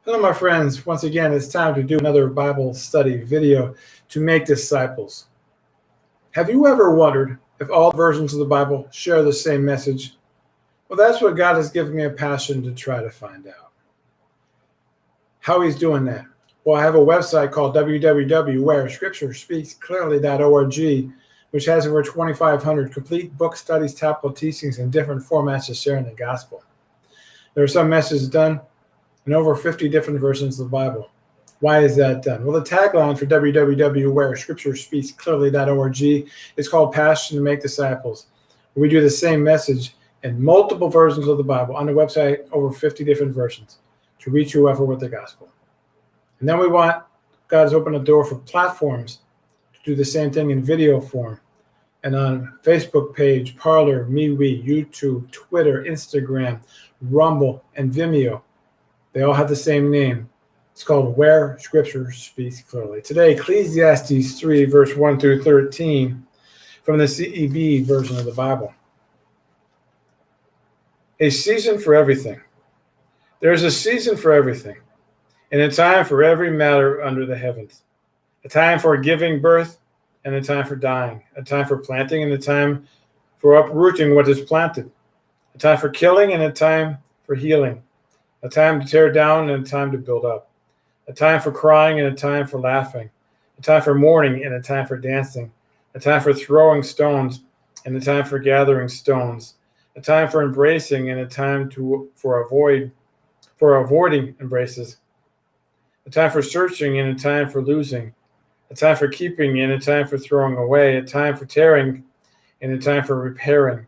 Hello, my friends. Once again, it's time to do another Bible study video to make disciples. Have you ever wondered if all versions of the Bible share the same message? Well, that's what God has given me a passion to try to find out. How He's doing that? Well, I have a website called www.wherescripturespeaksclearly.org, which has over 2,500 complete book studies, topical teachings, and different formats to share in the gospel. There are some messages done in over 50 different versions of the Bible. Why is that done? Well, the tagline for www.wherescripturespeaksclearly.org is called Passion to Make Disciples. We do the same message in multiple versions of the Bible on the website, over 50 different versions, to reach whoever with the gospel. And then we want God has opened a door for platforms to do the same thing in video form. And on Facebook page, Parler, MeWe, YouTube, Twitter, Instagram, Rumble, and Vimeo, they all have the same name. It's called Where Scripture Speaks Clearly. Today, Ecclesiastes 3, verse 1 through 13, from the CEB version of the Bible. A season for everything. There is a season for everything, and a time for every matter under the heavens. A time for giving birth, and a time for dying. A time for planting, and a time for uprooting what is planted. A time for killing, and a time for healing. A time to tear down and a time to build up. A time for crying and a time for laughing. A time for mourning and a time for dancing. A time for throwing stones and a time for gathering stones. A time for embracing and a time for avoiding embraces. A time for searching and a time for losing. A time for keeping and a time for throwing away. A time for tearing and a time for repairing.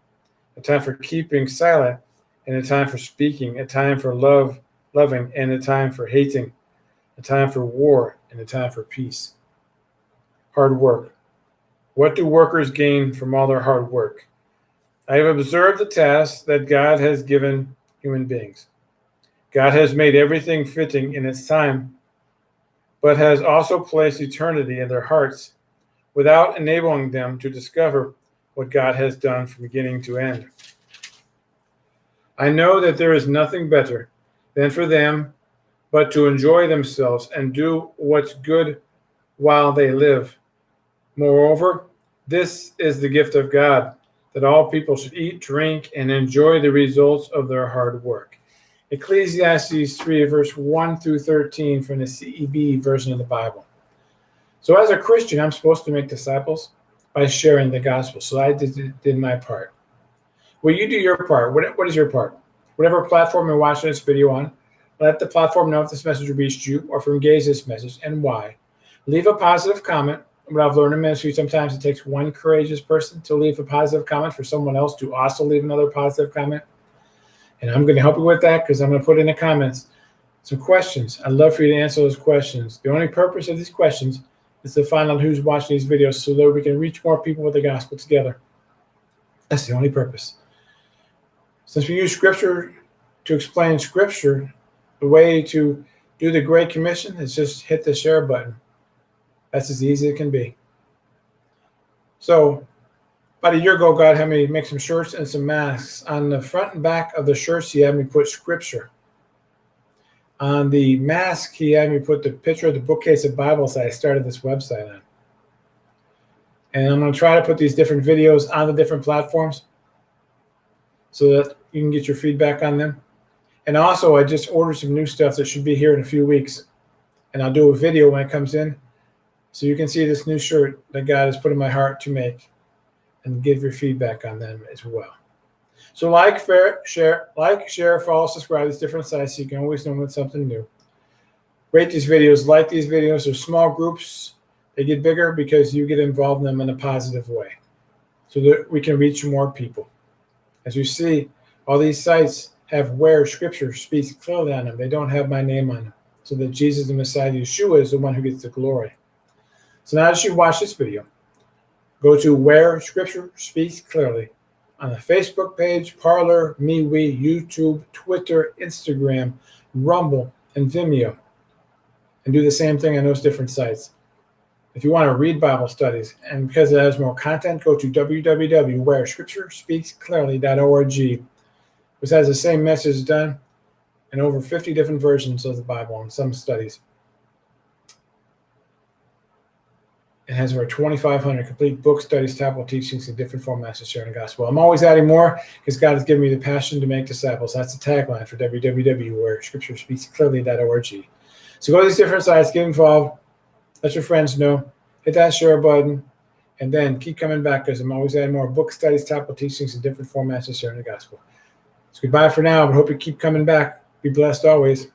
A time for keeping silent and a time for speaking, a time for loving, and a time for hating, a time for war, and a time for peace. Hard work. What do workers gain from all their hard work? I have observed the tasks that God has given human beings. God has made everything fitting in its time, but has also placed eternity in their hearts without enabling them to discover what God has done from beginning to end. I know that there is nothing better than for them but to enjoy themselves and do what's good while they live. Moreover, this is the gift of God, that all people should eat, drink, and enjoy the results of their hard work. Ecclesiastes 3, verse 1 through 13 from the CEB version of the Bible. So as a Christian, I'm supposed to make disciples by sharing the gospel. So I did my part. Well, you do your part. What is your part? Whatever platform you're watching this video on, let the platform know if this message reached you or if you engaged this message and why. Leave a positive comment. What I've learned in ministry, sometimes it takes one courageous person to leave a positive comment for someone else to also leave another positive comment. And I'm going to help you with that because I'm going to put in the comments some questions. I'd love for you to answer those questions. The only purpose of these questions is to find out who's watching these videos so that we can reach more people with the gospel together. That's the only purpose. Since we use Scripture to explain Scripture, the way to do the Great Commission is just hit the share button. That's as easy as it can be. So, about a year ago, God had me make some shirts and some masks. On the front and back of the shirts, He had me put Scripture. On the mask, He had me put the picture of the bookcase of Bibles that I started this website on. And I'm going to try to put these different videos on the different platforms so that you can get your feedback on them. And also, I just ordered some new stuff that should be here in a few weeks. And I'll do a video when it comes in so you can see this new shirt that God has put in my heart to make and give your feedback on them as well. So share, follow, subscribe to these different sites so you can always know when something new. Rate these videos, like these videos. They're small groups. They get bigger because you get involved in them in a positive way so that we can reach more people. As you see, all these sites have Where Scripture Speaks Clearly on them. They don't have my name on them, so that Jesus, the Messiah, Yeshua, is the one who gets the glory. So now as you watch this video, go to Where Scripture Speaks Clearly on the Facebook page, Parler, MeWe, YouTube, Twitter, Instagram, Rumble, and Vimeo, and do the same thing on those different sites. If you want to read Bible studies, and because it has more content, go to www.wherescripturespeaksclearly.org, which has the same message done and over 50 different versions of the Bible in some studies. It has over 2,500 complete book studies, topical teachings in different formats of sharing the gospel. I'm always adding more because God has given me the passion to make disciples. That's the tagline for www, where Scripture speaks clearly.org. So go to these different sites, get involved, let your friends know, hit that share button, and then keep coming back because I'm always adding more book studies, topical teachings in different formats of sharing the gospel. So goodbye for now, but hope you keep coming back. Be blessed always.